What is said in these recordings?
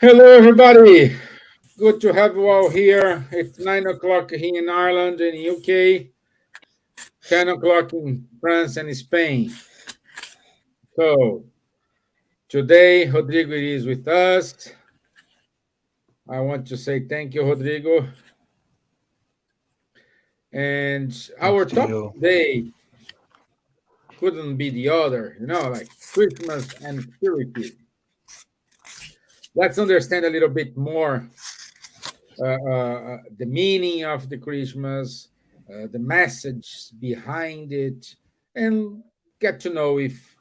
Hello, everybody. Good to have you all here. It's 9 o'clock here in Ireland and UK, 10 o'clock in France and Spain. So today, Rodrigo is with us. I want to say thank you, Rodrigo. And Thanks our to topic you. today couldn't be the other, like Christmas and Spiritism. Let's understand a little bit more the meaning of the Christmas, the message behind it, and get to know if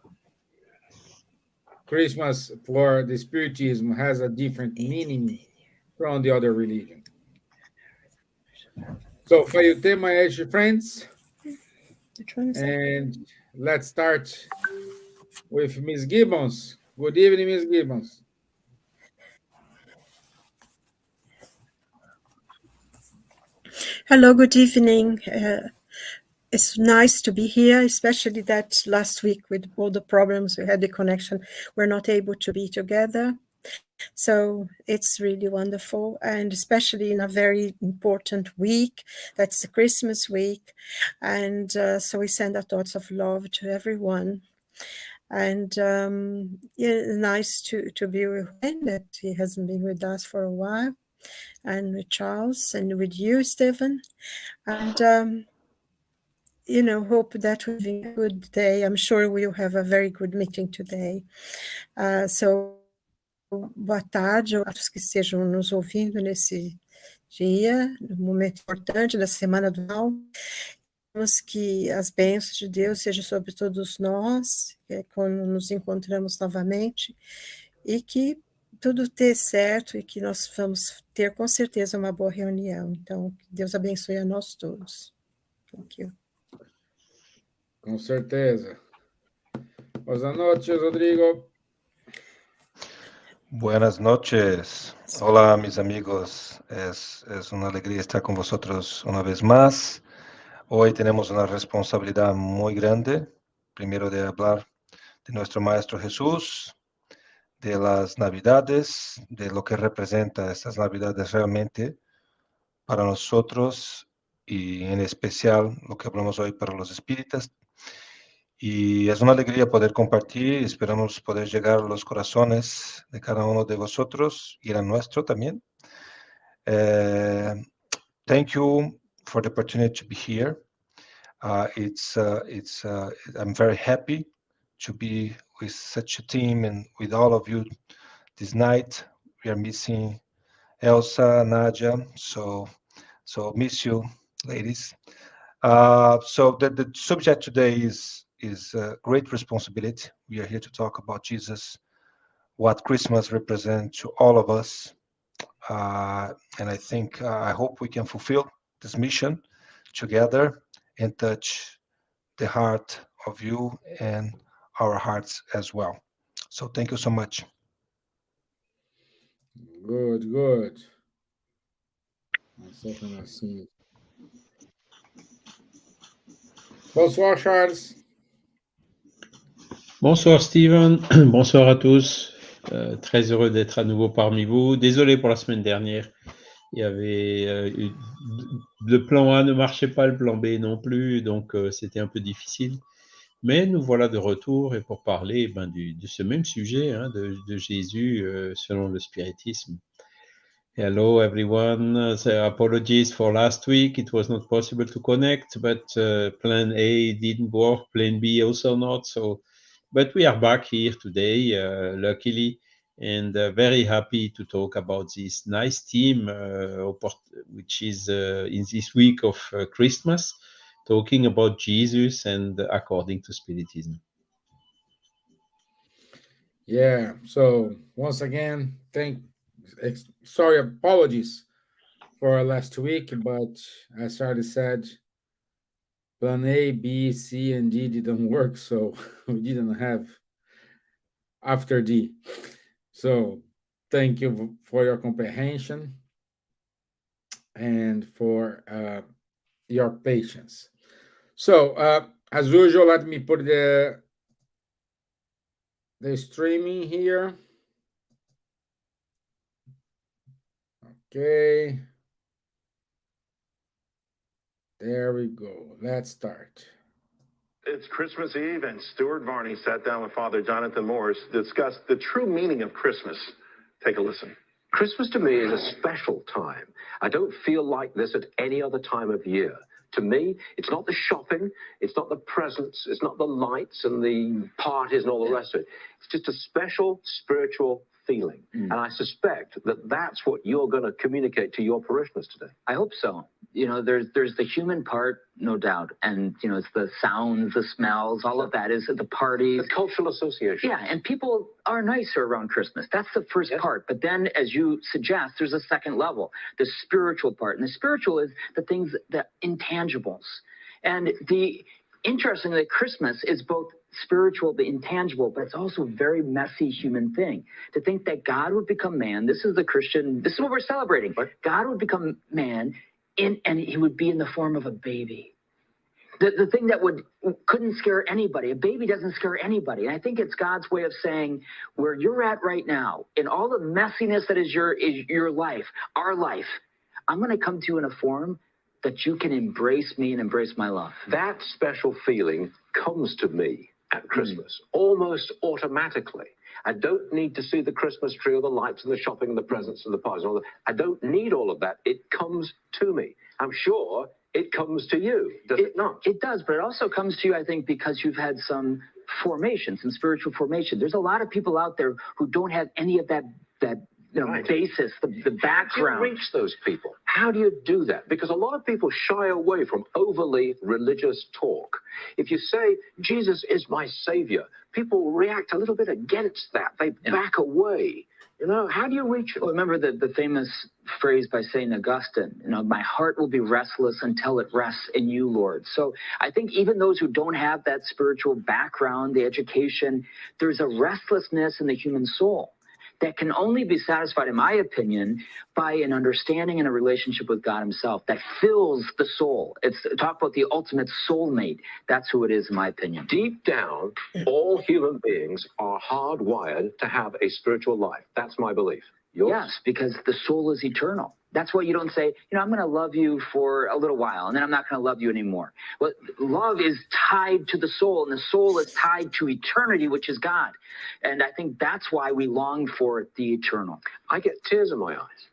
Christmas for the Spiritism has a different meaning from the other religion. So, Fayute, my friends, and let's start with Miss Gibbons. Good evening, Miss Gibbons. Hello, good evening. It's nice to be here, especially that last week with all the problems we had the connection, we're not able to be together. So it's really wonderful, and especially in a very important week, that's the Christmas week. And so we send our thoughts of love to everyone. And yeah, nice to be with him, that he hasn't been with us for a while, and with Charles and with you, Stevan. And hope that we're having a good day. I'm sure we'll have a very good meeting today. So, boa tarde a todos que estejam nos ouvindo nesse dia, no momento importante da Semana do Natal. Queremos que as bênçãos de Deus sejam sobre todos nós, quando nos encontramos novamente, e que tudo dê certo e que nós vamos ter com certeza uma boa reunião. Então, que Deus abençoe a nós todos. Thank you. Com certeza. Boas noites, Rodrigo. Buenas noches. Hola, mis amigos. Es una alegría estar con vosotros una vez más. Hoy tenemos una responsabilidad muy grande. Primero de hablar de nuestro Maestro Jesús, de las Navidades, de lo que representa estas Navidades realmente para nosotros y en especial lo que hablamos hoy para los espíritas. Y es una alegría poder compartir. Esperamos poder llegar a los corazones de cada uno de vosotros y al nuestro también. Thank you for the opportunity to be here. I'm very happy to be with such a team and with all of you this night. We are missing Elsa, Nadja, so miss you, ladies. So the subject today is great responsibility. We are here to talk about Jesus, what Christmas represents to all of us, and I hope we can fulfill this mission together and touch the heart of you and our hearts as well. So thank you so much. Good, good. Something I've seen. Bonsoir, Charles. Bonsoir Steven, bonsoir à tous. Très heureux d'être à nouveau parmi vous. Désolé pour la semaine dernière. Il y avait le plan A ne marchait pas, le plan B non plus, donc c'était un peu difficile. Mais nous voilà de retour et pour parler de ce même sujet, de Jésus selon le spiritisme. Hello everyone. So apologies for last week. It was not possible to connect, but plan A didn't work, plan B also not. But we are back here today, luckily, and very happy to talk about this nice theme, which is in this week of Christmas, talking about Jesus and according to Spiritism. Yeah. So once again, sorry, apologies for last week, but as Charlie said, plan A, B, C, and D didn't work, so we didn't have after D. So thank you for your comprehension and for your patience. So as usual, let me put the streaming here. Okay. There we go. Let's start. It's Christmas Eve, and Stuart Varney sat down with Father Jonathan Morris to discuss the true meaning of Christmas. Take a listen. Christmas to me is a special time. I don't feel like this at any other time of year. To me, it's not the shopping, it's not the presents, it's not the lights and the parties and all the rest of it. It's just a special spiritual feeling. And I suspect that that's what you're going to communicate to your parishioners today. I hope so. You know, there's the human part, no doubt. And, you know, it's the sounds, the smells, all of that is the parties. The cultural association. Yeah, and people are nicer around Christmas. That's the first part. But then, as you suggest, there's a second level, the spiritual part. And the spiritual is the things, the intangibles. And the interestingly, Christmas is both spiritual, the intangible, but it's also a very messy human thing. To think that God would become man, this is the Christian, this is what we're celebrating. Right. God would become man, and he would be in the form of a baby. The thing that couldn't scare anybody. A baby doesn't scare anybody. And I think it's God's way of saying, where you're at right now, in all the messiness that is your life, our life, I'm going to come to you in a form that you can embrace me and embrace my love. That special feeling comes to me at Christmas, almost automatically. I don't need to see the Christmas tree or the lights and the shopping and the presents and the parties and all that. I don't need all of that. It comes to me. I'm sure it comes to you, does it not? It does, but it also comes to you, I think, because you've had some formation, some spiritual formation. There's a lot of people out there who don't have any of that basis, the background. How do you reach those people? How do you do that? Because a lot of people shy away from overly religious talk. If you say, Jesus is my savior, people react a little bit against that. They back away. You know, how do you reach it? Well, remember the famous phrase by St. Augustine, you know, my heart will be restless until it rests in you, Lord. So I think even those who don't have that spiritual background, the education, there's a restlessness in the human soul that can only be satisfied, in my opinion, by an understanding and a relationship with God himself that fills the soul. It's talk about the ultimate soulmate. That's who it is, in my opinion. Deep down, all human beings are hardwired to have a spiritual life. That's my belief. Yours? Yes, because the soul is eternal. That's why you don't say, you know, I'm going to love you for a little while, and then I'm not going to love you anymore. Well, love is tied to the soul, and the soul is tied to eternity, which is God. And I think that's why we long for the eternal. I get tears in my eyes.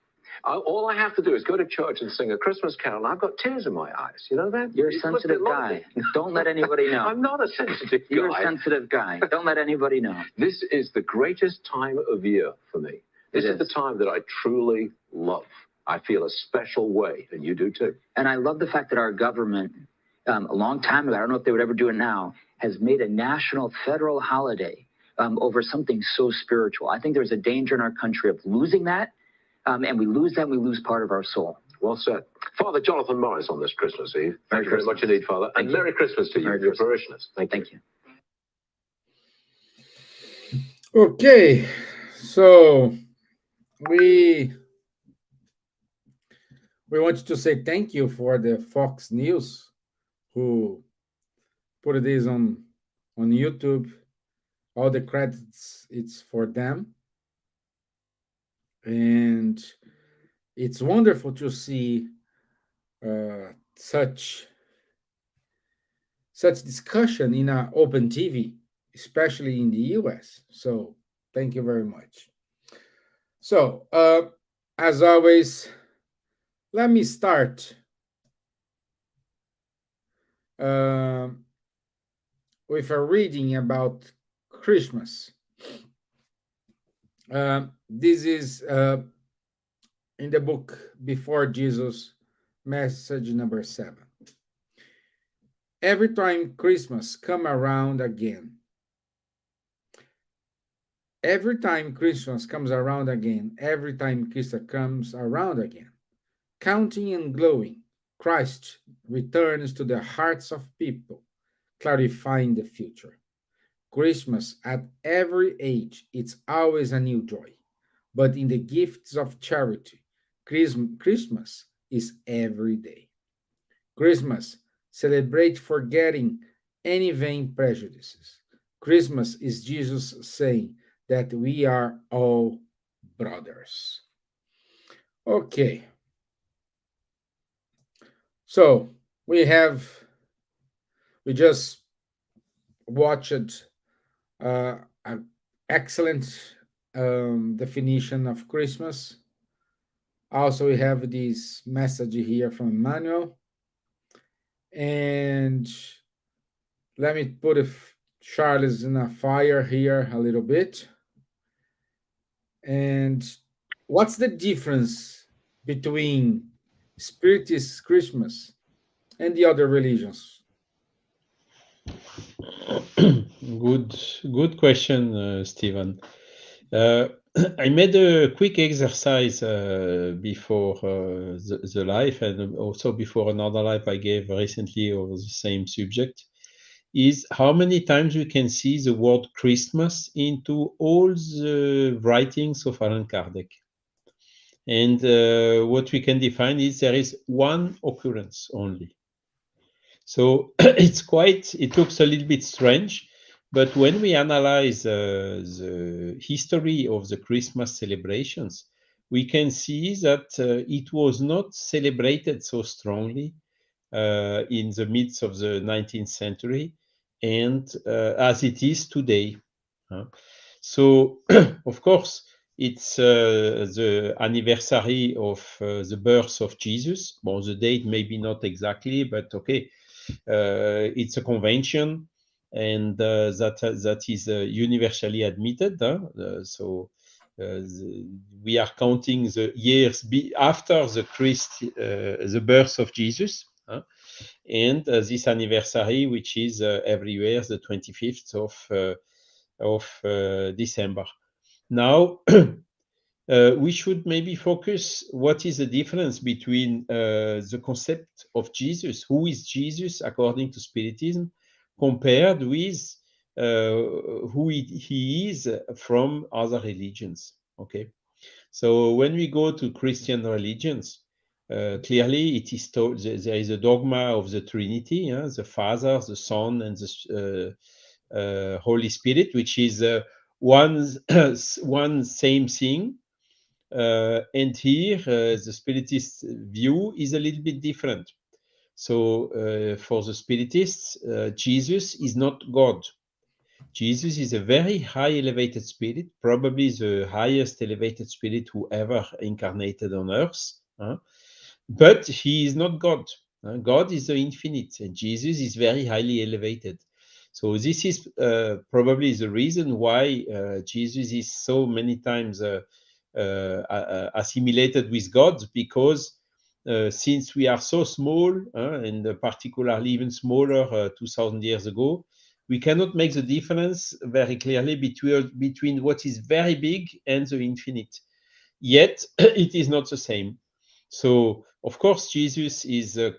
All I have to do is go to church and sing a Christmas carol, and I've got tears in my eyes. You know that? You're a sensitive guy. Don't let anybody know. I'm not a sensitive guy. You're a sensitive guy. Don't let anybody know. This is the greatest time of year for me. This is the time that I truly love. I feel a special way, and you do too. And I love the fact that our government, a long time ago, I don't know if they would ever do it now, has made a national federal holiday over something so spiritual. I think there's a danger in our country of losing that, and we lose that, and we lose part of our soul. Well said. Father Jonathan Morris on this Christmas Eve. Thank you very much indeed, Father. And Merry Christmas to you and your parishioners. Thank you. Okay, so we wanted to say thank you for the Fox News who put this on YouTube. All the credits, it's for them. And it's wonderful to see such discussion in an open TV, especially in the US. So thank you very much. So as always, let me start with a reading about Christmas. This is in the book Before Jesus, message number 7. Every time Christmas comes around again, every time Christmas comes around again, counting and glowing, Christ returns to the hearts of people, clarifying the future. Christmas at every age, it's always a new joy. But in the gifts of charity, Christmas is every day. Christmas celebrates forgetting any vain prejudices. Christmas is Jesus saying that we are all brothers. Okay. So we just watched an excellent definition of Christmas. Also, we have this message here from Emmanuel. And let me put Charles in a fire here a little bit. And what's the difference between Spiritist Christmas and the other religions? Good question, Stevan. I made a quick exercise before the live, and also before another live I gave recently over the same subject, is how many times we can see the word Christmas into all the writings of Allan Kardec. And what we can define is there is one occurrence only. So it looks a little bit strange, but when we analyze the history of the Christmas celebrations, we can see that it was not celebrated so strongly in the midst of the 19th century and as it is today. So, of course, it's the anniversary of the birth of Jesus. Well, the date maybe not exactly, but okay. It's a convention, and that is universally admitted. We are counting the years after the birth of Jesus, and this anniversary, which is every year the 25th of December. Now, we should maybe focus what is the difference between the concept of Jesus, who is Jesus according to Spiritism, compared with who he is from other religions. Okay, so when we go to Christian religions, clearly it is told there is a dogma of the Trinity, the Father, the Son, and the Holy Spirit, which is one same thing. And here, the Spiritist view is a little bit different. So for the Spiritists, Jesus is not God. Jesus is a very high elevated spirit, probably the highest elevated spirit who ever incarnated on earth. But he is not God. God is the infinite, and Jesus is very highly elevated. So this is probably the reason why Jesus is so many times assimilated with God, because since we are so small, and particularly even smaller 2000 years ago, we cannot make the difference very clearly between what is very big and the infinite. Yet it is not the same. So of course Jesus is at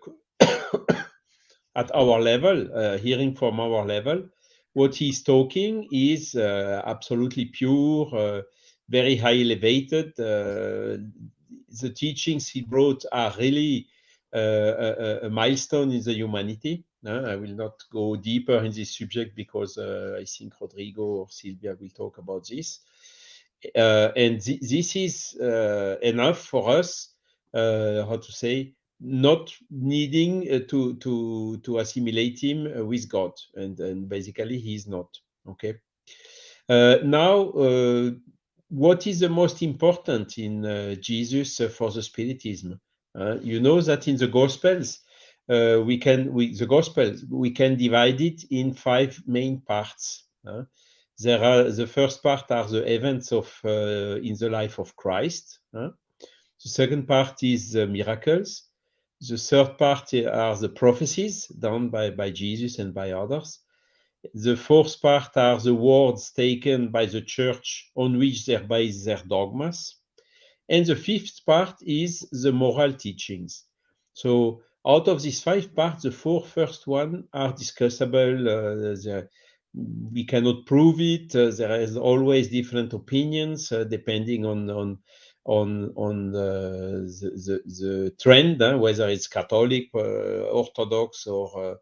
our level, hearing from our level. What he's talking is absolutely pure, very high elevated. The teachings he brought are really a milestone in the humanity. I will not go deeper in this subject because I think Rodrigo or Silvia will talk about this. And this is enough for us, how to say, not needing to assimilate him with God, and basically he's not. Okay. Now, what is the most important in Jesus for the Spiritism? You know that in the Gospels, we can divide it in 5 main parts. The first part are the events of in the life of Christ. The second part is the miracles. The third part are the prophecies done by Jesus and by others. The fourth part are the words taken by the church on which they base their dogmas. And the fifth part is the moral teachings. So out of these 5 parts, the 4 first one are discussable. We cannot prove it. There is always different opinions depending on the trend, whether it's Catholic, Orthodox, or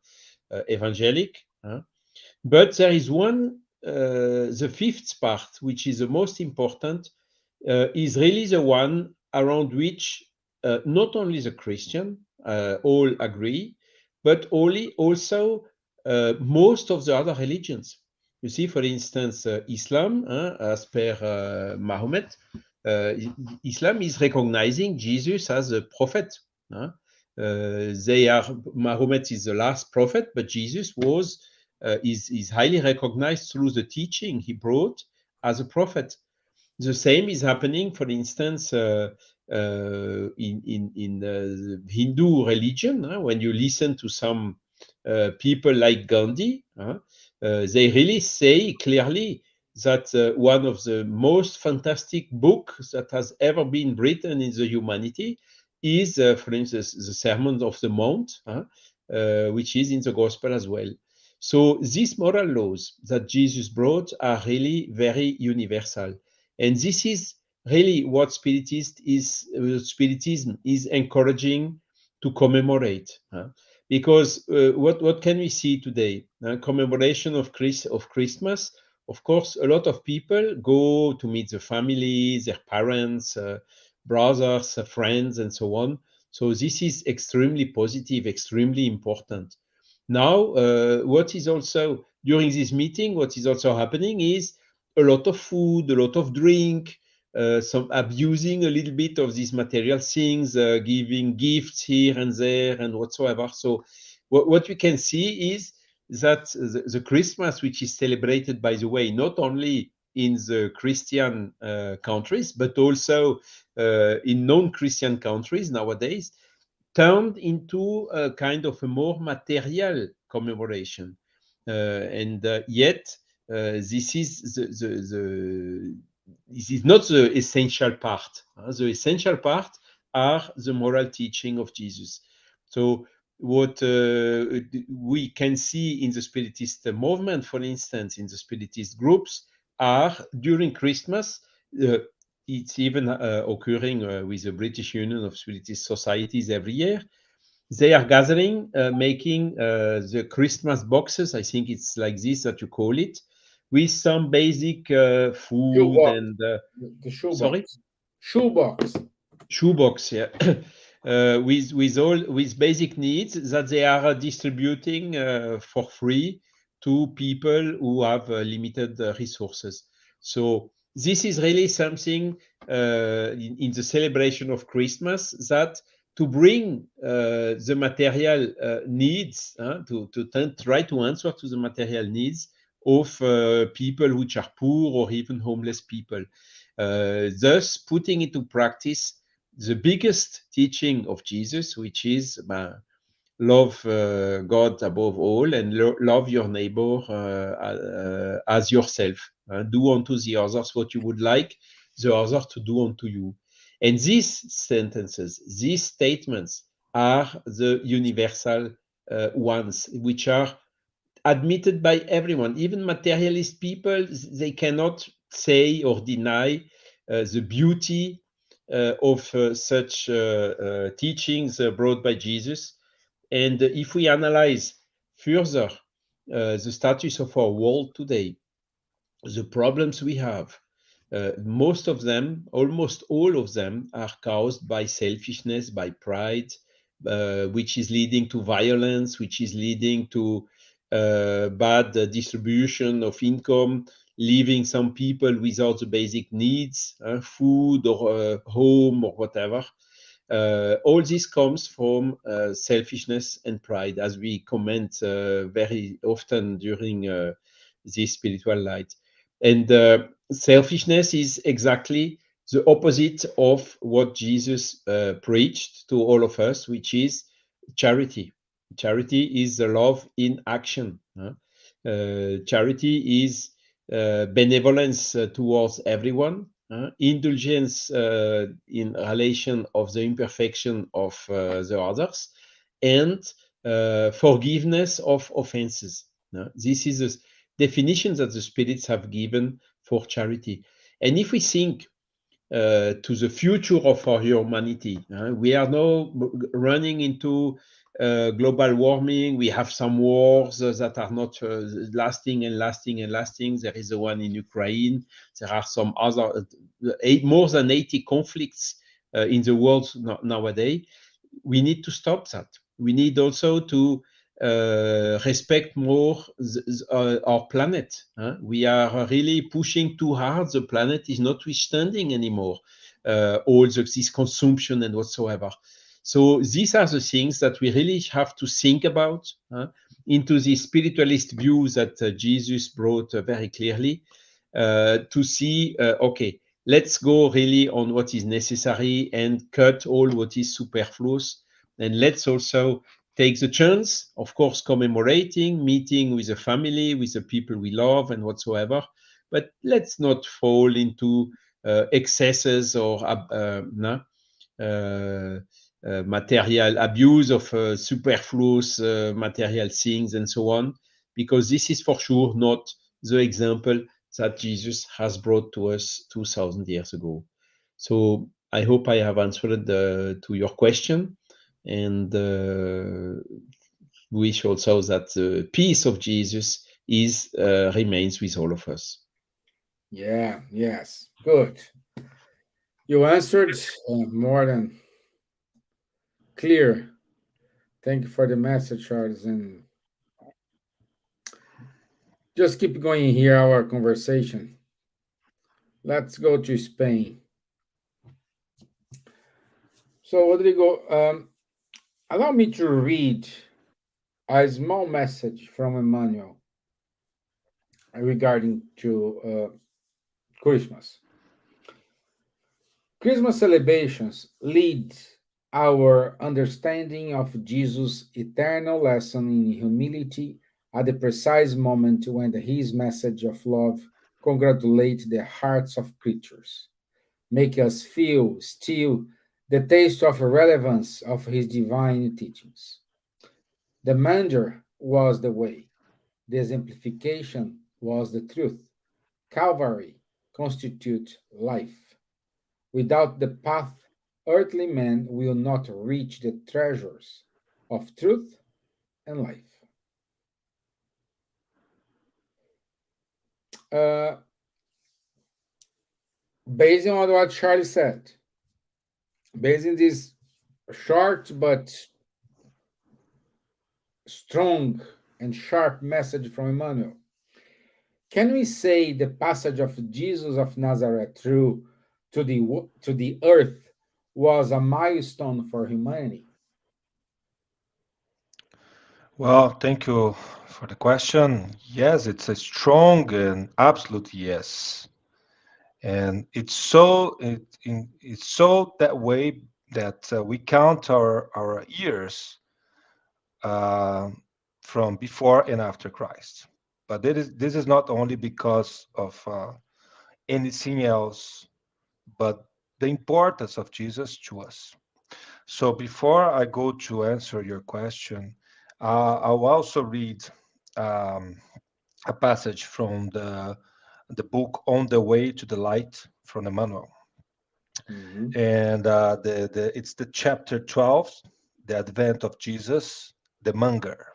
evangelic. But there is one, the fifth part, which is the most important, is really the one around which not only the Christian all agree, but also most of the other religions. You see, for instance, Islam, as per Mahomet, Islam is recognizing Jesus as a prophet. Mahomet is the last prophet, but Jesus is highly recognized through the teaching he brought as a prophet. The same is happening, for instance, in Hindu religion. When you listen to some people like Gandhi, they really say clearly that one of the most fantastic books that has ever been written in the humanity is, for instance, the Sermon of the Mount, which is in the Gospel as well. So these moral laws that Jesus brought are really very universal. And this is really what Spiritism is encouraging to commemorate. Because what can we see today? Commemoration of Christmas. Of course, a lot of people go to meet their families, their parents, brothers, friends, and so on. So this is extremely positive, extremely important. Now, what is also during this meeting, what is also happening is a lot of food, a lot of drink, some abusing a little bit of these material things, giving gifts here and there and whatsoever. So what we can see is that the Christmas, which is celebrated, by the way, not only in the Christian countries, but also in non-Christian countries nowadays, turned into a kind of a more material commemoration. And yet, this is this is not the essential part. The essential part are the moral teaching of Jesus. So what we can see in the Spiritist movement, for instance, in the Spiritist groups, are during Christmas, it's even occurring with the British Union of Spiritist Societies every year. They are gathering, making the Christmas boxes. I think it's like this that you call it, with some basic food Shoebox. and The shoebox. sorry, Shoebox. yeah, with basic needs that they are distributing for free to people who have limited resources. So this is really something in the celebration of Christmas, that to bring the material needs, to try to answer to the material needs of people which are poor or even homeless people. Thus putting into practice the biggest teaching of Jesus, which is love God above all and love your neighbor as yourself. Do unto the others what you would like the other to do unto you. And these sentences, these statements are the universal ones, which are admitted by everyone. Even materialist people, they cannot say or deny the beauty of such teachings brought by Jesus. And if we analyze further the status of our world today, the problems we have, most of them, almost all of them, are caused by selfishness, by pride, which is leading to violence, which is leading to bad distribution of income, leaving some people without the basic needs, food or home or whatever. All this comes from selfishness and pride, as we comment very often during this spiritual light. And selfishness is exactly the opposite of what Jesus preached to all of us, which is charity. Charity is the love in action. Charity is benevolence towards everyone, indulgence in relation of the imperfection of the others, and forgiveness of offenses. This is a definition that the spirits have given for charity. And if we think to the future of our humanity, we are now running into global warming. We have some wars that are not lasting and lasting and lasting. There is the one in Ukraine. There are some other more than 80 conflicts in the world nowadays. We need to stop that. We need also to respect more our planet. We are really pushing too hard. The planet is not withstanding anymore all this consumption and whatsoever. So these are the things that we really have to think about into the spiritualist view that Jesus brought very clearly to see, okay, let's go really on what is necessary and cut all what is superfluous. And let's also take the chance, of course, commemorating, meeting with the family, with the people we love and whatsoever. But let's not fall into excesses or material abuse of superfluous material things and so on, because this is for sure not the example that Jesus has brought to us 2,000 years ago. So I hope I have answered to your question, and wish also that the peace of Jesus remains with all of us. Yeah, yes, good. You answered more than clear. Thank you for the message, Charles, and just keep going here, our conversation. Let's go to Spain. So, Rodrigo, allow me to read a small message from Emmanuel regarding to Christmas. Christmas celebrations lead our understanding of Jesus' eternal lesson in humility at the precise moment when his message of love congratulates the hearts of creatures, make us feel still the taste of relevance of his divine teachings. The manger was the way, the exemplification was the truth. Calvary constitutes life. Without the path, earthly men will not reach the treasures of truth and life. Based on what Charlie said, based on this short but strong and sharp message from Emmanuel, can we say the passage of Jesus of Nazareth through to the earth was a milestone for humanity? Well, thank you for the question. Yes, it's a strong and absolute yes. And it's so that way that we count our years uh, from before and after Christ. But this is not only because of anything else, but the importance of Jesus to us. So before I go to answer your question, I'll also read um, a passage from the book On the Way to the Light from Emmanuel. Mhm. And it's the chapter 12, the advent of Jesus, the Munger.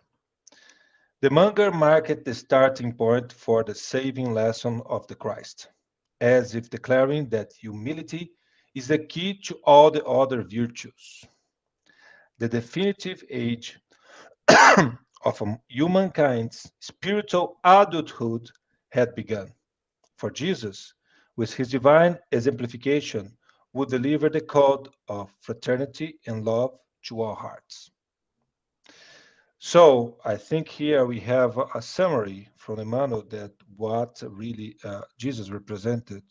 The Munger marked the starting point for the saving lesson of the Christ, as if declaring that humility is the key to all the other virtues. The definitive age of humankind's spiritual adulthood had begun. For Jesus, with his divine exemplification, would deliver the code of fraternity and love to all hearts. So I think here we have a summary from Emmanuel that what really Jesus represented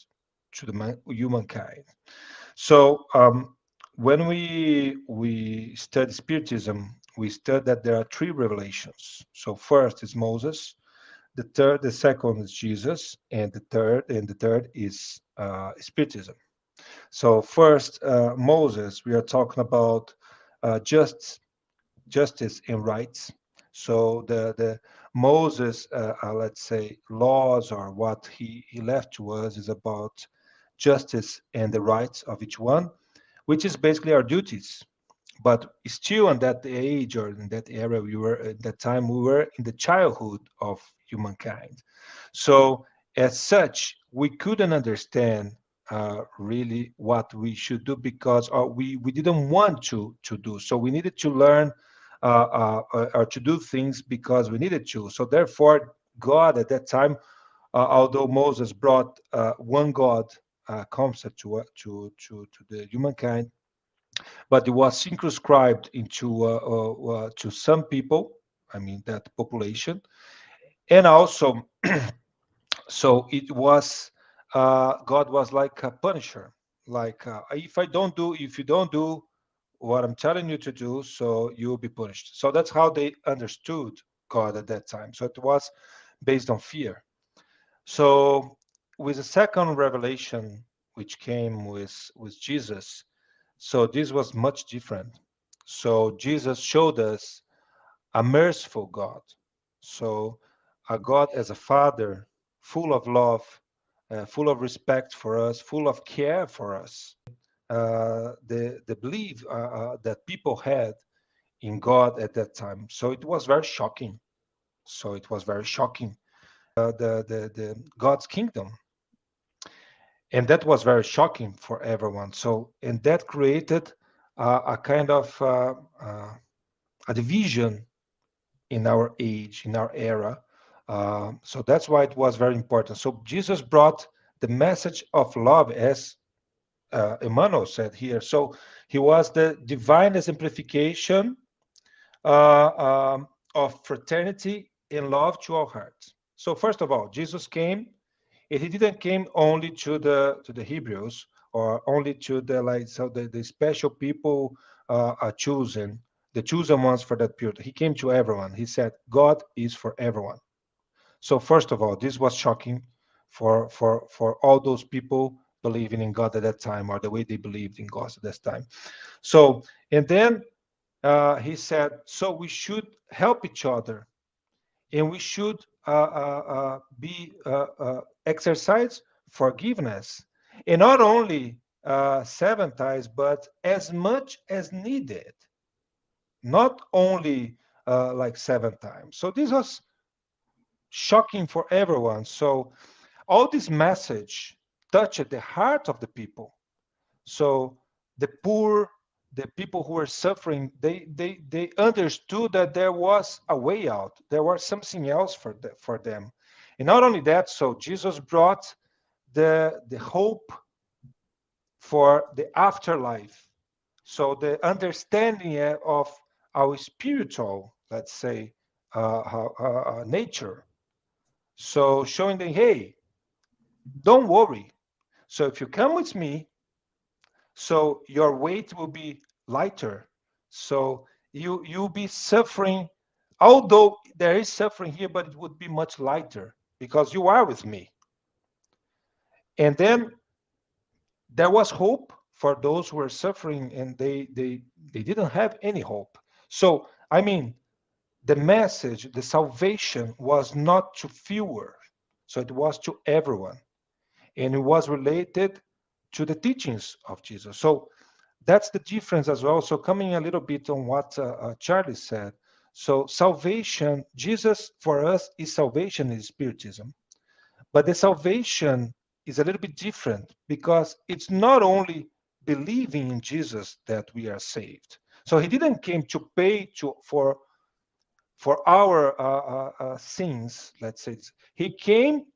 to the humankind. So when we study Spiritism, we study that there are three revelations. So first is Moses, the second is Jesus, and the third is Spiritism. So first, Moses, we are talking about justice and rights. So the Moses, let's say, laws or what he left to us is about justice and the rights of each one, which is basically our duties. But still, in that age or in that era, we were at that time we were in the childhood of humankind. So as such, we couldn't understand really what we should do, because we didn't want to do. So we needed to learn or to do things because we needed to. So therefore, God at that time, although Moses brought one God concept to the humankind, but it was circumscribed into to some people. I mean that population, and also, so it was God was like a punisher. Like if you don't do what I'm telling you to do, so you'll be punished. So that's how they understood God at that time. So it was based on fear. So with the second revelation, which came with Jesus, so this was much different. So Jesus showed us a merciful God. So a God as a father, full of love, full of respect for us, full of care for us. The belief that people had in God at that time. So it was very shocking. So it was very shocking. The God's kingdom, and that was very shocking for everyone. So and that created a kind of a division in our age, in our era. So that's why it was very important. So Jesus brought the message of love, as Emmanuel said here. So he was the divine exemplification of fraternity and love to all hearts. So first of all, Jesus came, and he didn't came only to the Hebrews, or only to the special people are chosen, the chosen ones for that period. He came to everyone. He said, God is for everyone. So first of all, this was shocking for all those people believing in God at that time, or the way they believed in God at that time. So and then he said, so we should help each other, and we should be exercise forgiveness, and not only 7 times, but as much as needed, not only like 7 times. So this was shocking for everyone. So all this message touched the heart of the people. So the poor, the people who were suffering, they understood that there was a way out. There was something else for them. And not only that, so Jesus brought the hope for the afterlife. So the understanding of our spiritual, let's say, nature. So showing them, hey, don't worry. So if you come with me, so your weight will be lighter. So you'll be suffering, although there is suffering here, but it would be much lighter because you are with me. And then there was hope for those who were suffering, and they didn't have any hope. So I mean, the message, the salvation was not to fewer, so it was to everyone, and it was related to the teachings of Jesus. So that's the difference as well. So coming a little bit on what Charlie said. So salvation, Jesus for us is salvation in Spiritism. But the salvation is a little bit different, because it's not only believing in Jesus that we are saved. So he didn't came to pay for our sins, let's say. He came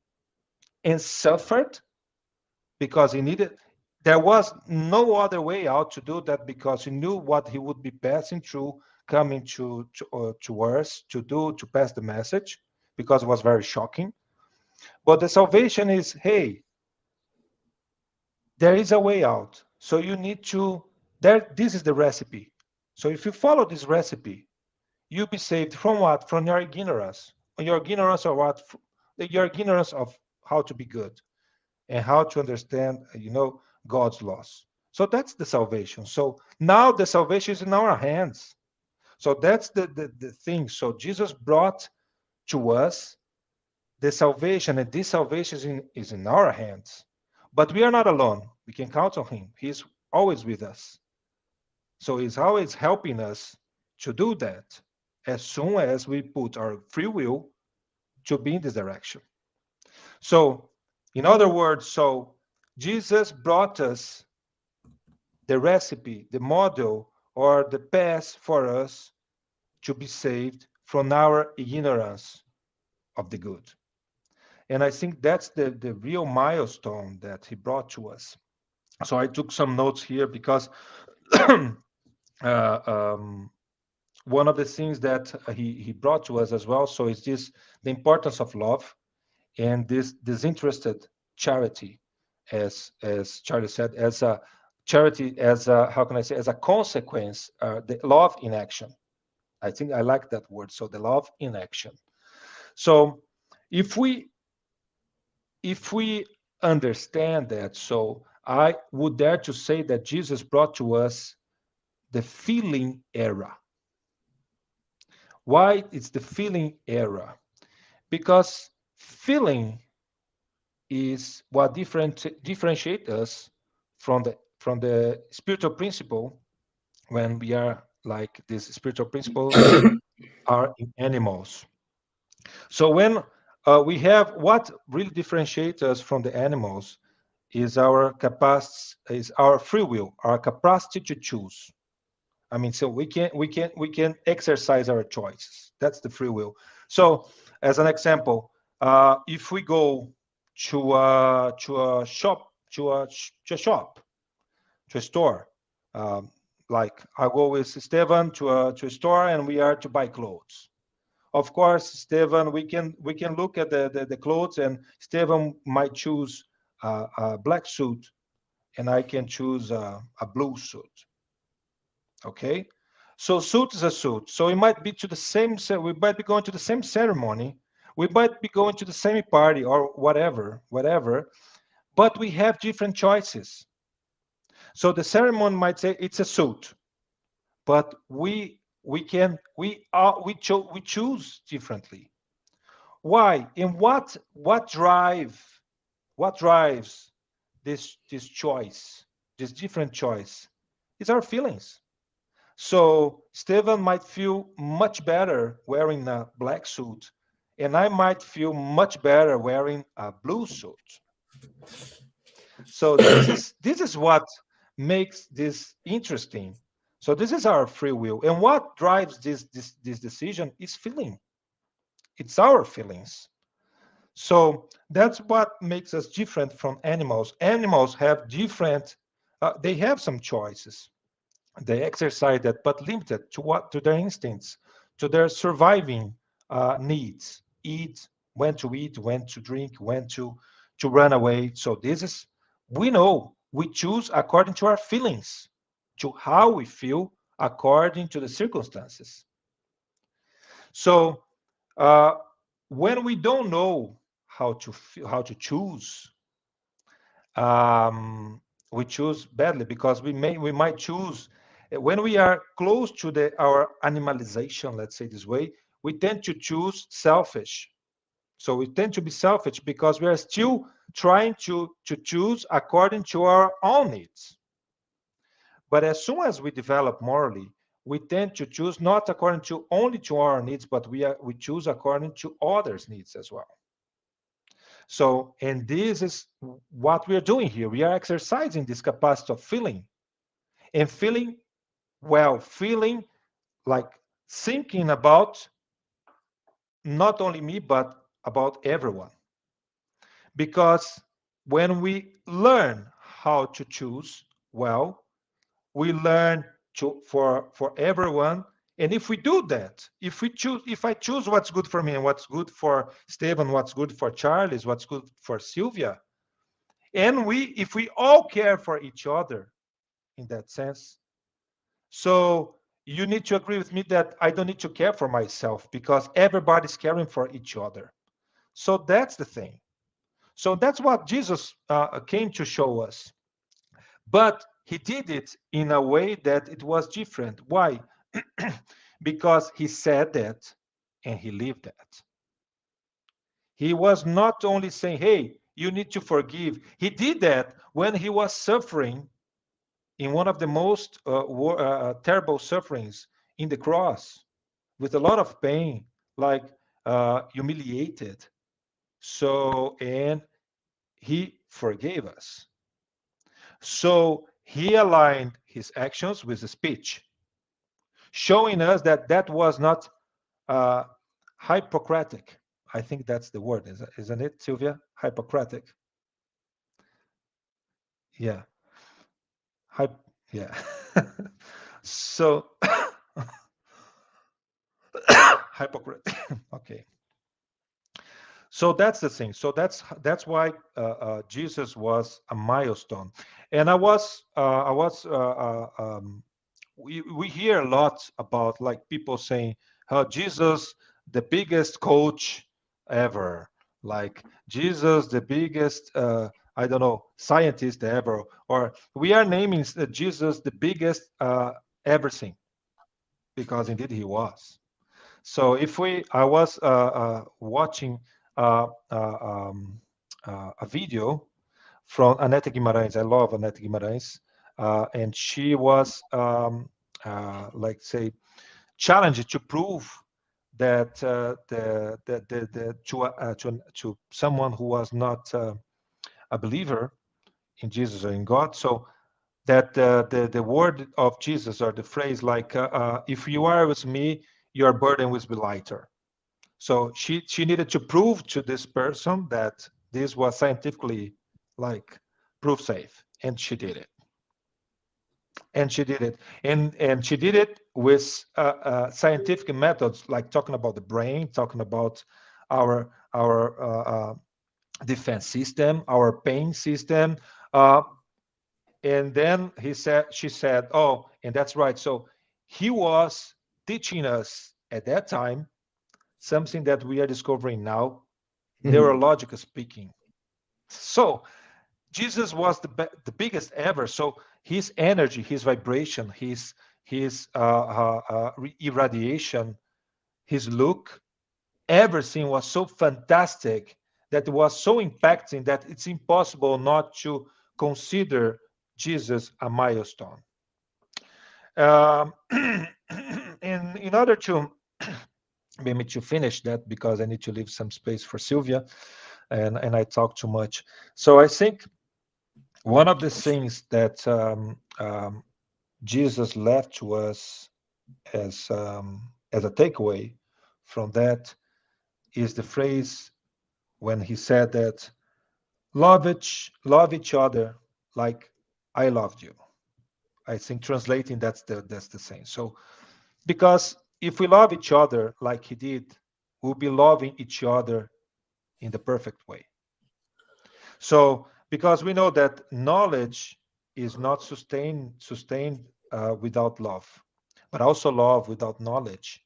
and suffered because he needed. There was no other way out to do that, because he knew what he would be passing through, coming to us to pass the message, because it was very shocking. But the salvation is, hey, there is a way out. So you need to. This is the recipe. So if you follow this recipe, you'll be saved from what? From your ignorance. Your ignorance of what? Your ignorance of how to be good and how to understand, God's laws. So that's the salvation. So now the salvation is in our hands. So that's the thing. So Jesus brought to us the salvation, and this salvation is in our hands. But we are not alone. We can count on him. He's always with us. So he's always helping us to do that, as soon as we put our free will to be in this direction. So, in other words, so Jesus brought us the recipe, the model, or the path for us to be saved from our ignorance of the good. And I think that's the real milestone that he brought to us. So I took some notes here because one of the things that he brought to us as well. So is this the importance of love and this disinterested charity, as Charlie said, as a charity, as a, how can I say, as a consequence, the love in action. I think I like that word. So the love in action. So if we understand that, so I would dare to say that Jesus brought to us the feeling era. Why it's the feeling era? Because feeling is what differentiates us from the spiritual principle, when we are like these spiritual principles are in animals. So when we have, what really differentiates us from the animals is our capacity, is our free will, our capacity to choose. I mean, so we can exercise our choices. That's the free will. So, as an example, if we go to a shop, to a store, like I go with Stevan to a store, and we are to buy clothes. Of course, Stevan, we can look at the clothes, and Stevan might choose a black suit, and I can choose a blue suit. Okay, so suit is a suit. So we might be to the same. We might be going to the same ceremony. We might be going to the same party or whatever. But we have different choices. So the ceremony might say it's a suit, but we choose differently. Why? And what drives this choice, this different choice? It's our feelings. So Stevan might feel much better wearing a black suit, and I might feel much better wearing a blue suit. So this is what makes this interesting. So this is our free will, and what drives this decision is feeling. It's our feelings. So that's what makes us different from animals. Animals have different. They have some choices. They exercise that, but limited to their instincts, to their surviving needs. Eat, when to eat, when to drink, when to run away. So this is, we know, we choose according to our feelings, to how we feel according to the circumstances. So when we don't know how to choose, we choose badly, because we might choose when we are close to our animalization, let's say this way, we tend to choose selfish. So we tend to be selfish because we are still trying to choose according to our own needs. But as soon as we develop morally, we tend to choose not according to only to our needs, but we choose according to others' needs as well. So, and this is what we are doing here. We are exercising this capacity of feeling, and feeling well, feeling like thinking about not only me, but about everyone. Because when we learn how to choose well, we learn to for everyone. And if we do that, if I choose what's good for me and what's good for Stevan, what's good for Charles, what's good for Silvia, and if we all care for each other in that sense, so you need to agree with me that I don't need to care for myself, because everybody's caring for each other. So that's the thing. So that's what Jesus came to show us. But he did it in a way that it was different. Why? Because he said that and he lived that. He was not only saying, hey, you need to forgive. He did that when he was suffering in one of the most terrible sufferings in the cross, with a lot of pain, like humiliated. So, and he forgave us. So he aligned his actions with the speech, showing us that that was not Hippocratic. I think that's the word, isn't it, Silvia? Hippocratic. Yeah. Yeah. So Hippocratic. Okay. So that's the thing. So that's why Jesus was a milestone. And we hear a lot about like people saying how Jesus the biggest coach ever, like Jesus the biggest I don't know scientist ever, or we are naming Jesus the biggest everything, because indeed he was. So if I was watching uh, uh, um, a video from Aneta Guimarães. I love Aneta Guimarães, and she was like say challenged to prove that to someone who was not a believer in Jesus or in God. So that the word of Jesus or the phrase like if you are with me, your burden will be lighter. So she needed to prove to this person that this was scientifically like proof safe, and she did it. And she did it, and she did it with scientific methods, like talking about the brain, talking about our defense system, our pain system, and then she said, "Oh, and that's right." So he was teaching us at that time something that we are discovering now, neurological speaking. So Jesus was the biggest ever. So his energy, his vibration, his irradiation, his look, everything was so fantastic, that it was so impacting, that it's impossible not to consider Jesus a milestone. And in order to maybe to finish that, because I need to leave some space for Silvia, and I talk too much. So I think one of the things that Jesus left to us as a takeaway from that is the phrase when he said that love each other like I loved you. I think translating that's the same. So because if we love each other like he did, we'll be loving each other in the perfect way. So because we know that knowledge is not sustained without love, but also love without knowledge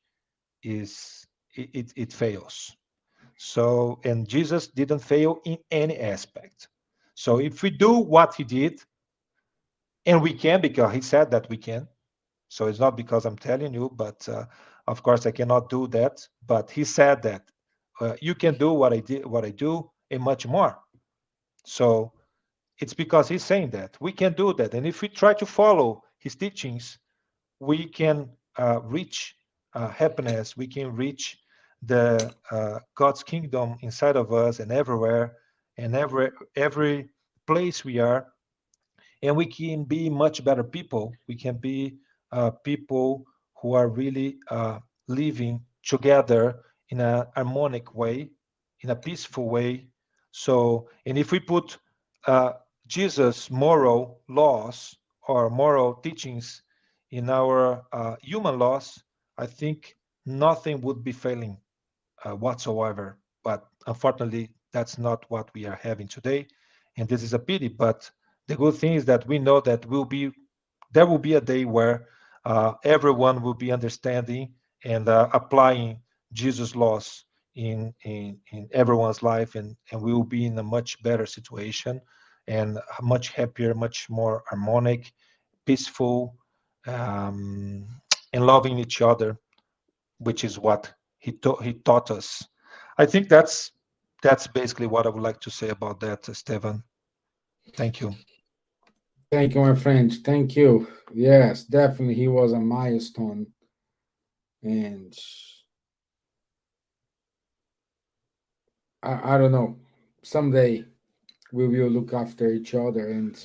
is it fails. So and Jesus didn't fail in any aspect. So if we do what he did, and we can, because he said that we can. So it's not because I'm telling you, but of course I cannot do that. But he said that you can do what I did, what I do, and much more. So it's because he's saying that we can do that, and if we try to follow his teachings, we can reach happiness. We can reach the God's kingdom inside of us and everywhere, and every place we are, and we can be much better people. We can be people who are really living together in a harmonic way, in a peaceful way. So, and if we put uh, Jesus' moral laws or moral teachings in our human laws, I think nothing would be failing whatsoever. But unfortunately, that's not what we are having today, and this is a pity. But the good thing is that we know that there will be a day where everyone will be understanding and applying Jesus' laws in everyone's life, and we will be in a much better situation, and much happier, much more harmonic, peaceful, um, and loving each other, which is what he taught us. I think that's basically what I would like to say about that, Stevan. Thank you. Thank you, my friend. Thank you. Yes, definitely, he was a milestone, and I don't know. Someday we will look after each other, and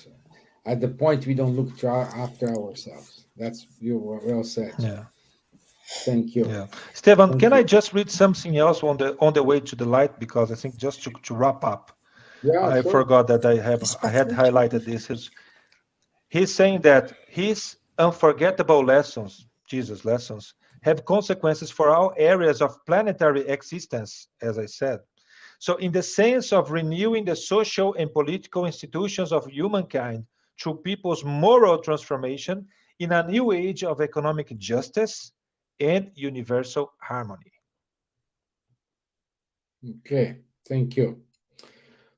at the point we don't look after ourselves. That's you well said. Yeah. Thank you. Yeah. Stevan, Thank can you. I just read something else on the way to the light? Because I think just to wrap up, Yeah, I sure. forgot that I had highlighted this. He's saying that his unforgettable lessons, Jesus' lessons, have consequences for all areas of planetary existence, as I said. So, in the sense of renewing the social and political institutions of humankind through people's moral transformation in a new age of economic justice and universal harmony. Okay, thank you.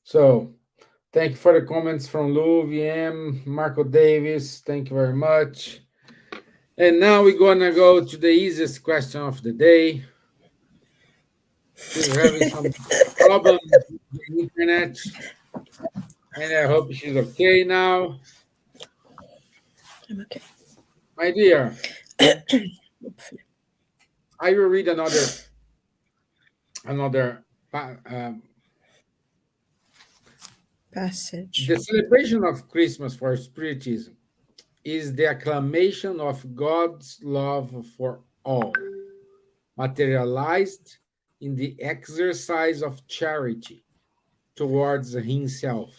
So, thank you for the comments from Lou, VM, Marco Davis. Thank you very much. And now we're gonna go to the easiest question of the day. She's having some problems with the internet, and I hope she's okay now. I'm okay. My dear, I will read another Passage. the celebration of Christmas for Spiritism is the acclamation of God's love for all, materialized in the exercise of charity towards himself,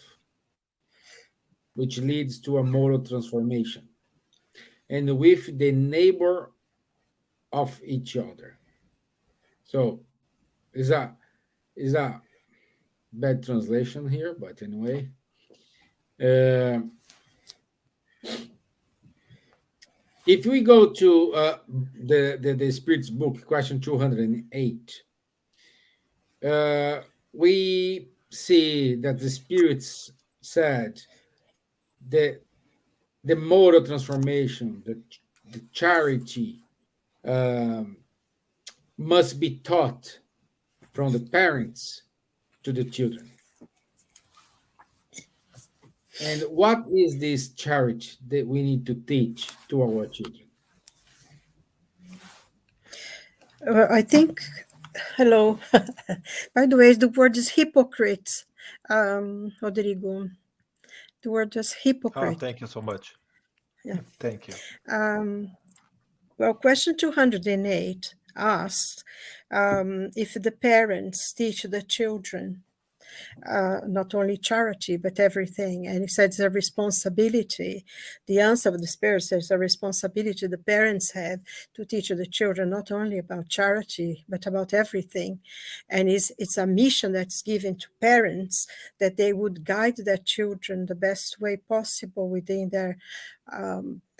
which leads to a moral transformation, and with the neighbor of each other. So, is a bad translation here, but anyway. If we go to the Spirit's book, question 208, we see that the Spirits said that the moral transformation, the charity, must be taught from the parents to the children. And what is this charity that we need to teach to our children? I think, hello. By the way, the word is hypocrite, Rodrigo. The word is Oh, hypocrite. thank you so much. Yeah. Thank you. Well, question 208 asks if the parents teach the children not only charity, but everything. And he said it's a responsibility. The answer of the Spirit says a responsibility the parents have to teach the children not only about charity, but about everything. And it's a mission that's given to parents that they would guide their children the best way possible within their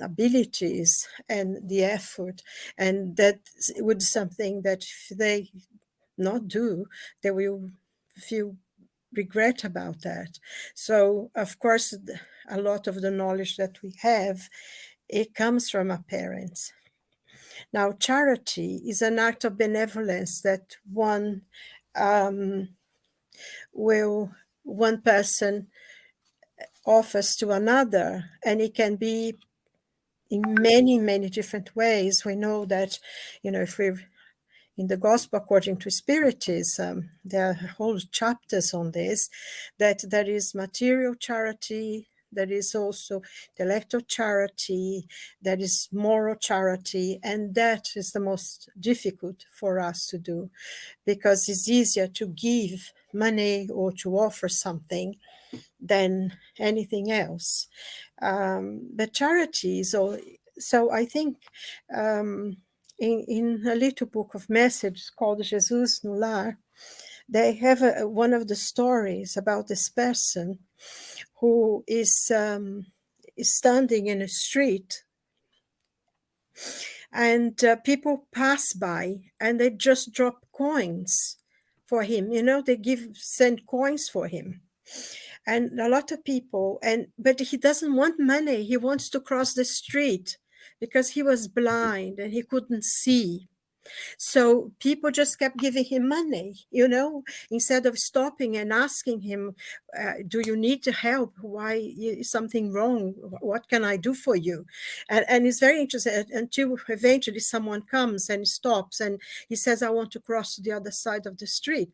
abilities and the effort. And that would something that if they not do, they will feel regret about that. So, of course, a lot of the knowledge that we have, it comes from our parents. Now, charity is an act of benevolence that one person offers to another, and it can be in many, many different ways. We know that, if we're in the Gospel according to Spiritism, there are whole chapters on this, that there is material charity, there is also intellectual charity, there is moral charity, and that is the most difficult for us to do, because it's easier to give money or to offer something than anything else. But charity is all, so I think in a little book of messages called Jesus no Lar, they have one of the stories about this person who is standing in a street, and people pass by and they just drop coins for him. They send coins for him. And a lot of people, but he doesn't want money. He wants to cross the street because he was blind and he couldn't see. So people just kept giving him money, instead of stopping and asking him, do you need help? Why is something wrong? What can I do for you? And it's very interesting until eventually someone comes and stops and he says, I want to cross to the other side of the street.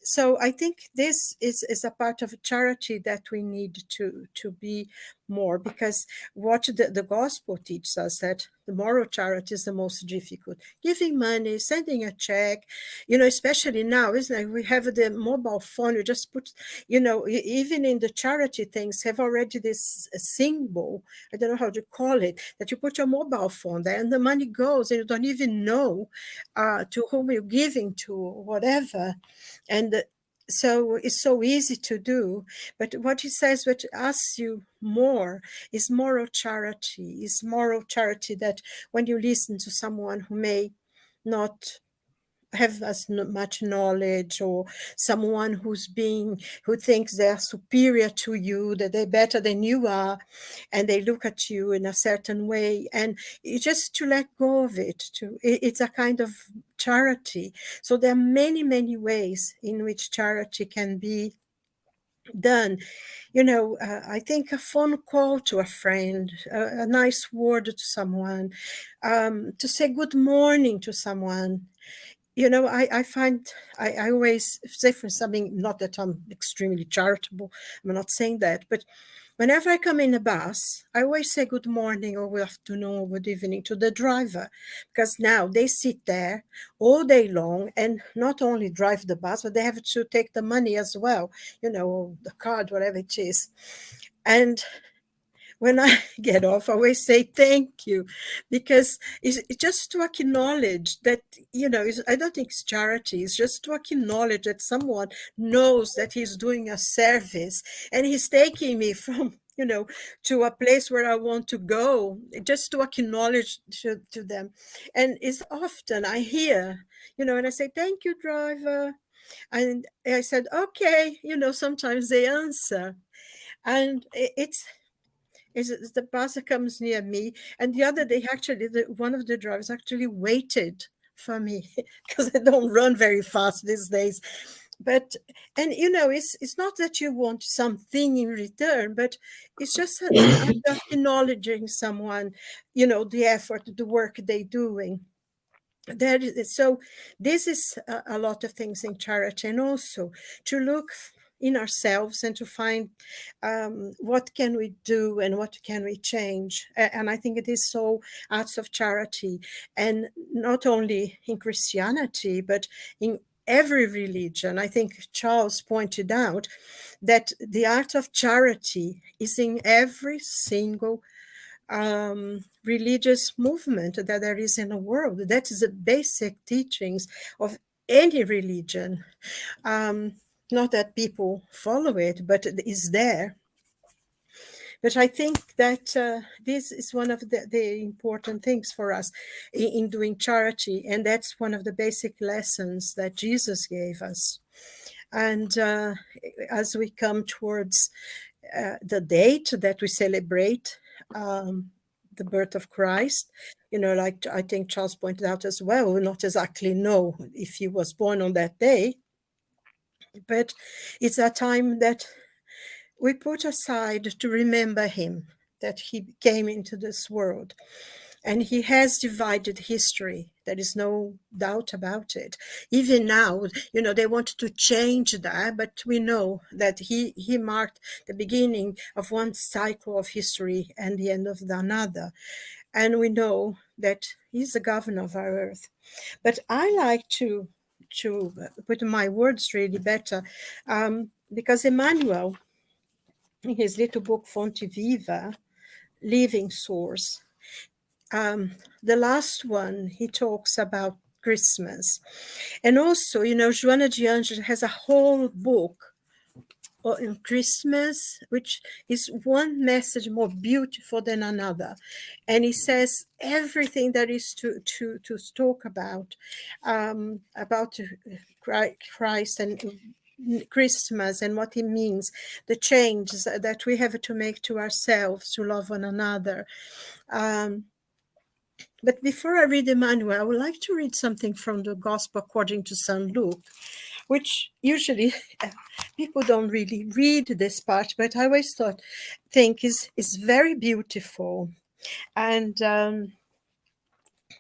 So I think this is a part of charity that we need to be more, because what the gospel teaches us, that the moral charity is the most difficult. Giving money, sending a check, especially now, isn't it? We have the mobile phone. You just put, even in the charity things have already this symbol, I don't know how to call it, that you put your mobile phone there and the money goes and you don't even know to whom you're giving to, whatever. And so it's so easy to do. But what he says, what asks you more, is moral charity. Is moral charity that when you listen to someone who may not have as much knowledge, or someone who thinks they are superior to you, that they're better than you are, and they look at you in a certain way, and just to let go of it. It's a kind of charity. So there are many, many ways in which charity can be done. I think a phone call to a friend, a nice word to someone, to say good morning to someone. I find I always say, for something, not that I'm extremely charitable, I'm not saying that, but whenever I come in a bus, I always say good morning or good afternoon or good evening to the driver, because now they sit there all day long and not only drive the bus, but they have to take the money as well, the card, whatever it is. And when I get off, I always say thank you, because it's just to acknowledge that, I don't think it's charity. It's just to acknowledge that someone knows that he's doing a service and he's taking me from, to a place where I want to go, just to acknowledge to them. And it's often I hear, and I say, thank you, driver. And I said, okay, sometimes they answer. And it's the bus comes near me, and the other day, actually, one of the drivers actually waited for me because I don't run very fast these days. But it's not that you want something in return, but it's just an act of acknowledging someone, the effort, the work they're doing. So this is a lot of things in charity, and also to look in ourselves and to find what can we do and what can we change. And I think it is so acts of charity, and not only in Christianity, but in every religion. I think Charles pointed out that the art of charity is in every single religious movement that there is in the world. That is the basic teachings of any religion. Not that people follow it, but it is there. But I think that this is one of the important things for us in doing charity, and that's one of the basic lessons that Jesus gave us. And as we come towards the date that we celebrate the birth of Christ, like I think Charles pointed out as well, we not exactly know if he was born on that day, but it's a time that we put aside to remember him, that he came into this world. And he has divided history. There is no doubt about it. Even now, they want to change that, but we know that he marked the beginning of one cycle of history and the end of another. And we know that he's the governor of our earth. But I like to put my words really better, because Emmanuel, in his little book Fonte Viva, Living Source, the last one, he talks about Christmas. And also, Joana de Angelis has a whole book on Christmas, which is one message more beautiful than another. And he says everything that is to talk about Christ and Christmas and what it means, the changes that we have to make to ourselves to love one another. But before I read Emmanuel, I would like to read something from the Gospel according to St. Luke, which usually people don't really read this part, but I always think is very beautiful. And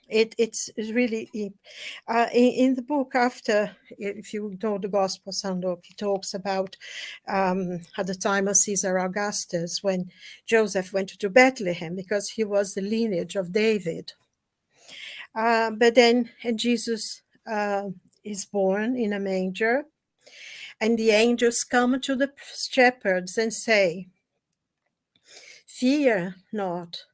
it's really in the book after, if you know the Gospel, Sandok, he talks about at the time of Caesar Augustus when Joseph went to Bethlehem because he was the lineage of David. But then Jesus is born in a manger, and the angels come to the shepherds and say, "Fear not,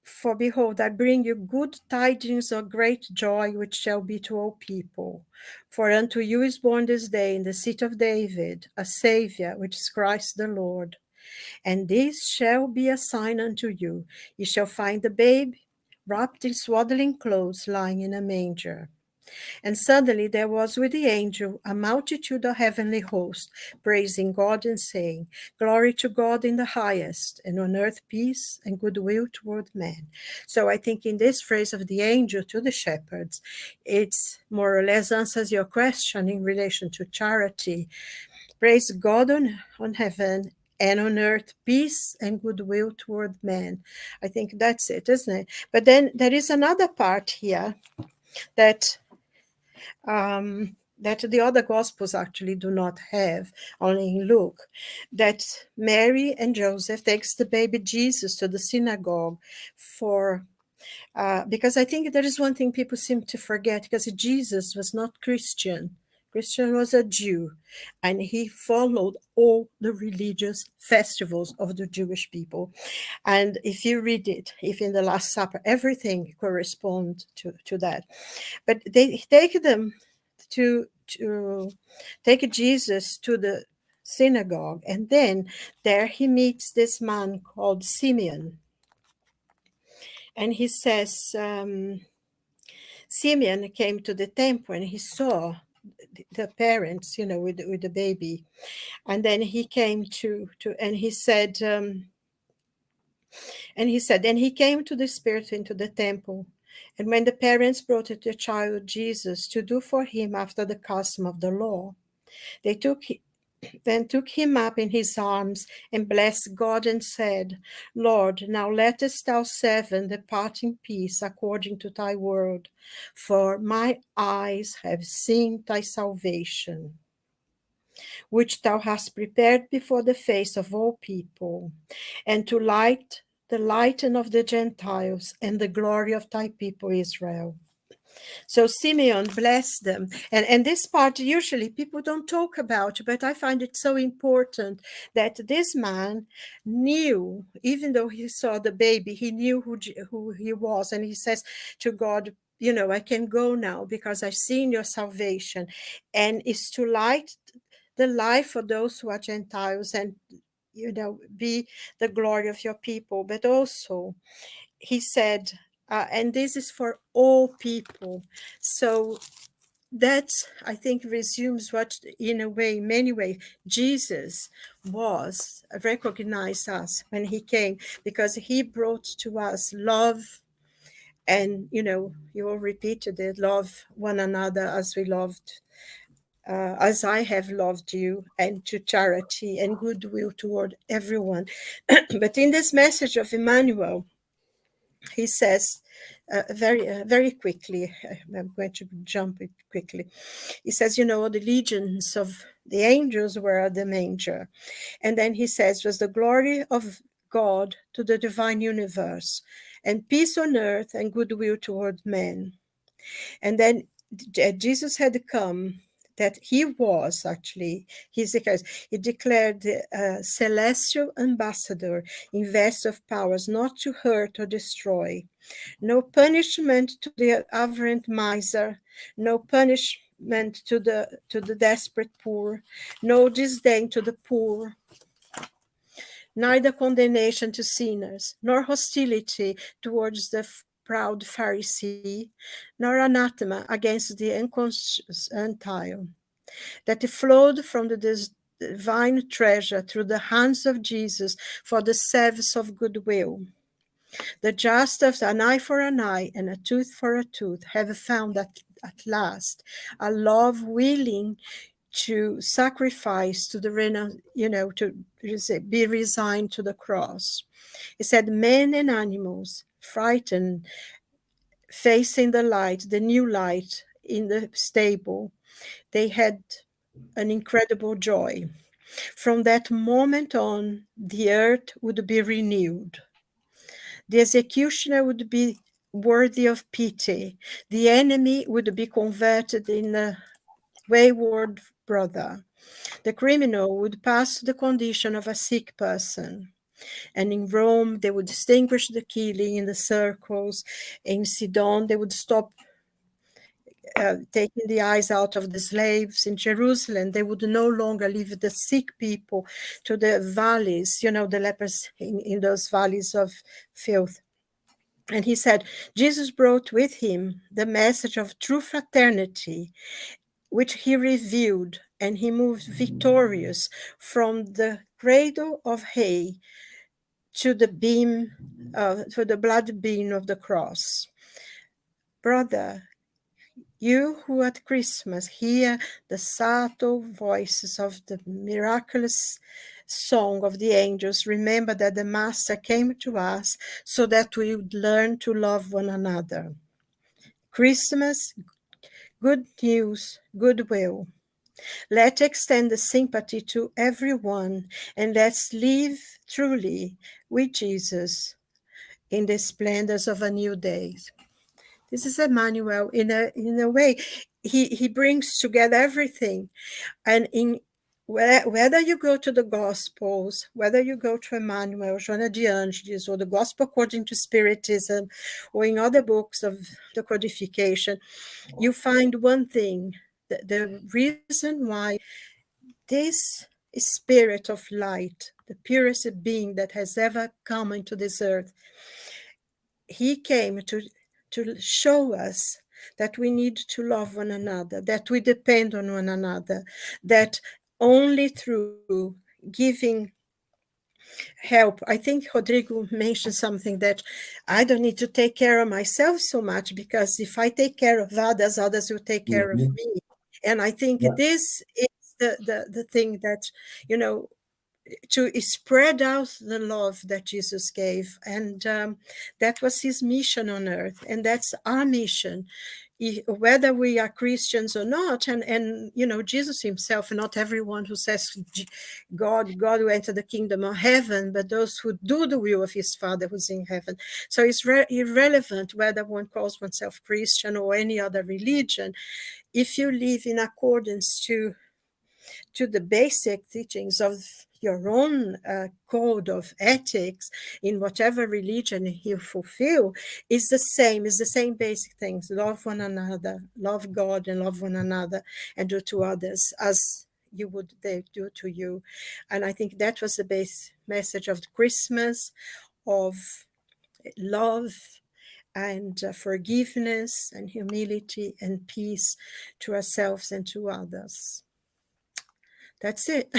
for behold, I bring you good tidings of great joy, which shall be to all people. For unto you is born this day in the city of David a Saviour, which is Christ the Lord. And this shall be a sign unto you. You shall find the babe wrapped in swaddling clothes, lying in a manger." And suddenly there was with the angel a multitude of heavenly hosts, praising God and saying, "Glory to God in the highest, and on earth peace and goodwill toward men." So I think in this phrase of the angel to the shepherds, it's more or less answers your question in relation to charity. Praise God on heaven, and on earth peace and goodwill toward men. I think that's it, isn't it? But then there is another part here that that the other Gospels actually do not have, only in Luke, that Mary and Joseph takes the baby Jesus to the synagogue for, because I think there is one thing people seem to forget, because Jesus was not Christian. Christian was a Jew, and he followed all the religious festivals of the Jewish people. And if you read it, if in the Last Supper, everything corresponds to that. But they take them to take Jesus to the synagogue, and then there he meets this man called Simeon. And he says, Simeon came to the temple and he saw the parents, with the baby. And then he came and he said, then he came to the Spirit into the temple. And when the parents brought the child Jesus to do for him after the custom of the law, they took him up in his arms and blessed God and said, "Lord, now lettest thou seven depart in peace according to thy word, for my eyes have seen thy salvation, which thou hast prepared before the face of all people, and to light the lighten of the Gentiles and the glory of thy people Israel." So Simeon blessed them. And this part usually people don't talk about, but I find it so important that this man knew, even though he saw the baby, he knew who he was. And he says to God, I can go now because I've seen your salvation. And it's to light the life for those who are Gentiles and, be the glory of your people. But also, he said, and this is for all people. So that, I think, resumes what, in a way, many ways, Jesus was, recognized us when he came, because he brought to us love. And, you all repeated it, love one another as we loved, as I have loved you, and to charity and goodwill toward everyone. But in this message of Emmanuel, he says very quickly, I'm going to jump it quickly. He says, the legions of the angels were at the manger. And then he says, was the glory of God to the divine universe, and peace on earth and goodwill toward men. And then Jesus had come, that he was actually, he declared the celestial ambassador, invest of powers not to hurt or destroy. No punishment to the avarice miser, no punishment to the desperate poor, no disdain to the poor, neither condemnation to sinners, nor hostility towards the proud Pharisee, nor anathema against the unconscious Gentile, that flowed from the divine treasure through the hands of Jesus for the service of goodwill. The just of an eye for an eye and a tooth for a tooth have found at last a love willing to sacrifice to to be resigned to the cross. He said, men and animals, frightened facing the light, the new light in the stable, they had an incredible joy. From that moment on, the earth would be renewed. The executioner would be worthy of pity. The enemy would be converted in a wayward brother. The criminal would pass to the condition of a sick person. And in Rome, they would distinguish the killing in the circles. In Sidon, they would stop taking the eyes out of the slaves. In Jerusalem, they would no longer leave the sick people to the valleys, the lepers in those valleys of filth. And he said, Jesus brought with him the message of true fraternity, which he revealed, and he moved victorious from the cradle of hay to the blood beam of the cross. Brother, you who at Christmas hear the subtle voices of the miraculous song of the angels, remember that the Master came to us so that we would learn to love one another. Christmas, good news, goodwill. Let's extend the sympathy to everyone, and let's live truly with Jesus in the splendors of a new day. This is Emmanuel. In a way, he brings together everything. And whether you go to the Gospels, whether you go to Emmanuel, Joana de Angelis, or the Gospel according to Spiritism, or in other books of the codification, you find one thing. The reason why this spirit of light, the purest being that has ever come into this earth, he came to show us that we need to love one another, that we depend on one another, that only through giving help. I think Rodrigo mentioned something that I don't need to take care of myself so much, because if I take care of others, others will take care of me. And I think this is the thing that, to spread out the love that Jesus gave. And that was his mission on earth. And that's our mission, whether we are Christians or not. And Jesus himself, not everyone who says God will enter the kingdom of heaven, but those who do the will of his Father who's in heaven. So it's irrelevant whether one calls oneself Christian or any other religion. If you live in accordance to the basic teachings of your own code of ethics in whatever religion you fulfill, is the same basic things. Love one another, love God and love one another, and do to others as you would they do to you. And I think that was the base message of Christmas, of love and forgiveness and humility and peace to ourselves and to others. That's it.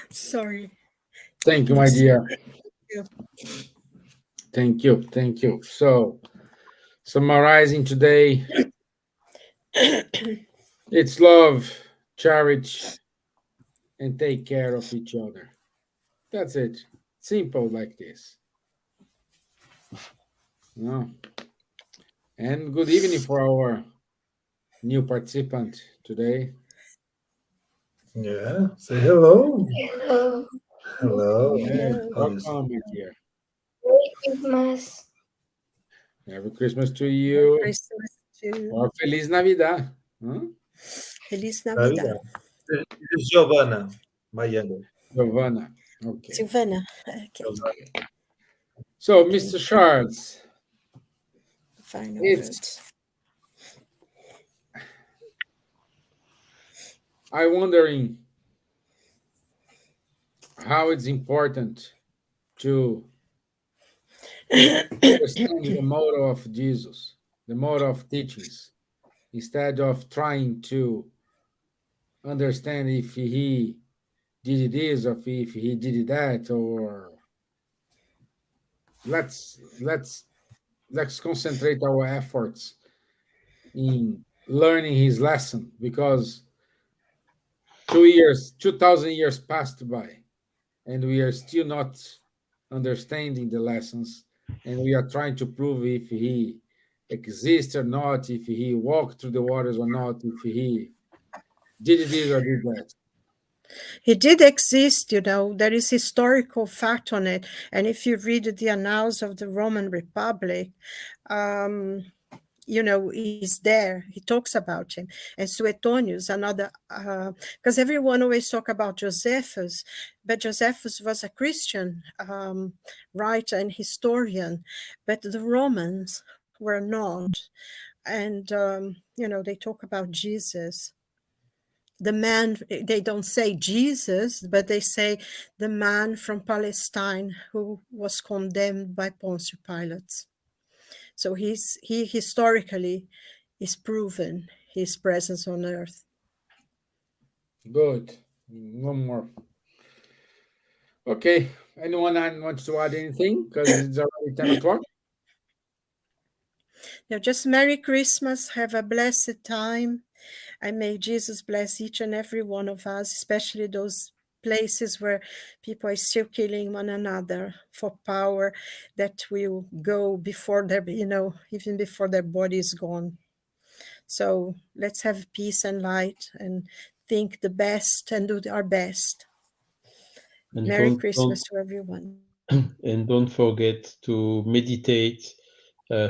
Sorry. Thank you, my dear. Thank you. So, summarizing today, it's love, cherish, and take care of each other. That's it. Simple like this. No. And good evening for our new participant today. Yeah, say hello. Hello. Hello. Yes, How is- welcome, my dear. Merry Christmas. Merry Christmas to you. Christmas to Or Feliz Navidad. Huh? Feliz Navidad. Navidad. This is Giovanna, my younger. Giovanna. Okay. Silvana. Okay. So, Mr. Charles, Final It's- words. I'm wondering how it's important to understand the motto of Jesus, the motto of teachings, instead of trying to understand if he did this or if he did that, or let's concentrate our efforts in learning his lesson, because 2,000 years passed by, and we are still not understanding the lessons, and we are trying to prove if he exists or not, if he walked through the waters or not, if he did this or did that. He did exist, there is historical fact on it. And if you read the annals of the Roman Republic, he's there. He talks about him. And Suetonius, another, because everyone always talk about Josephus, but Josephus was a Christian writer and historian, but the Romans were not. And, they talk about Jesus. The man, they don't say Jesus, but they say the man from Palestine who was condemned by Pontius Pilate. So he historically is proven his presence on earth. Good. One more. Okay. Anyone wants to add anything? Because it's already 10 o'clock. Just Merry Christmas. Have a blessed time. And may Jesus bless each and every one of us, especially those places where people are still killing one another for power that will go before their, even before their body is gone. So let's have peace and light and think the best and do our best. And Merry Christmas to everyone. And don't forget to meditate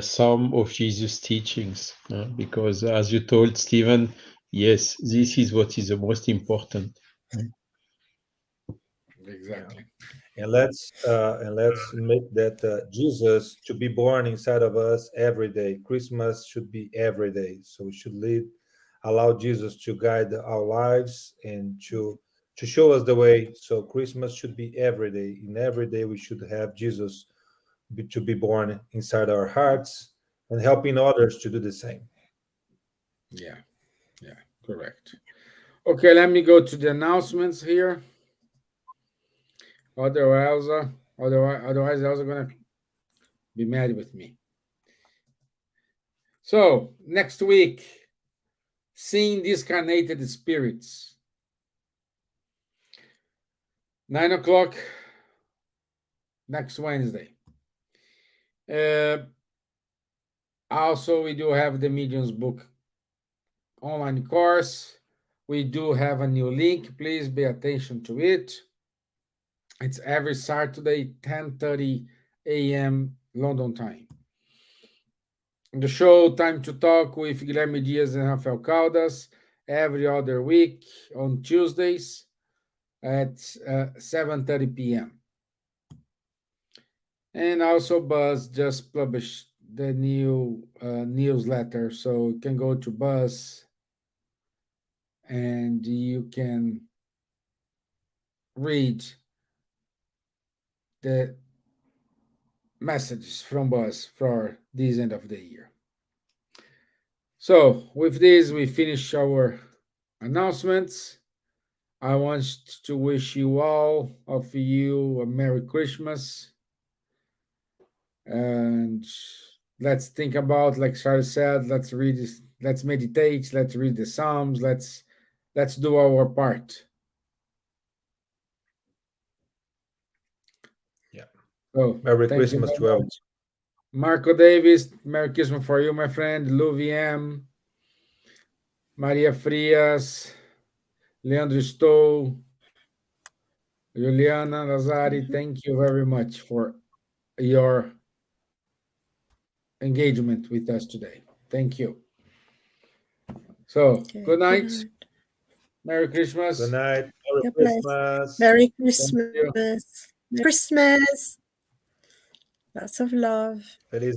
some of Jesus' teachings, because as you told Stevan, yes, this is what is the most important. Exactly. And let's make that Jesus to be born inside of us every day. Christmas should be every day. So we should allow Jesus to guide our lives and to show us the way. So Christmas should be every day. In every day we should have Jesus to be born inside our hearts and helping others to do the same. Yeah, correct. Okay, let me go to the announcements here. Otherwise Elsa gonna be mad with me. So next week, seeing discarnated spirits. 9 o'clock next Wednesday. Also, we do have the Mediums book online course. We do have a new link. Please pay attention to it. It's every Saturday, 10:30 a.m. London time. The show Time to Talk with Guilherme Dias and Rafael Caldas every other week on Tuesdays at 7:30 p.m. And also Buzz just published the new newsletter, so you can go to Buzz and you can read the messages from Buzz for this end of the year. So with this, we finish our announcements. I want to wish you all of you a Merry Christmas. And let's think about, like Charlie said, let's read this, let's meditate, let's read the Psalms, let's do our part. Yeah. So Merry Christmas to everyone. Marco Davis, Merry Christmas for you, my friend. Luviem, Maria Frias, Leandro Stoll, Juliana Lazari, thank you very much for your engagement with us today. Thank you. So, good night. Merry Christmas. Good night. Merry Christmas. Merry Christmas. Merry Christmas. Lots of love. Feliz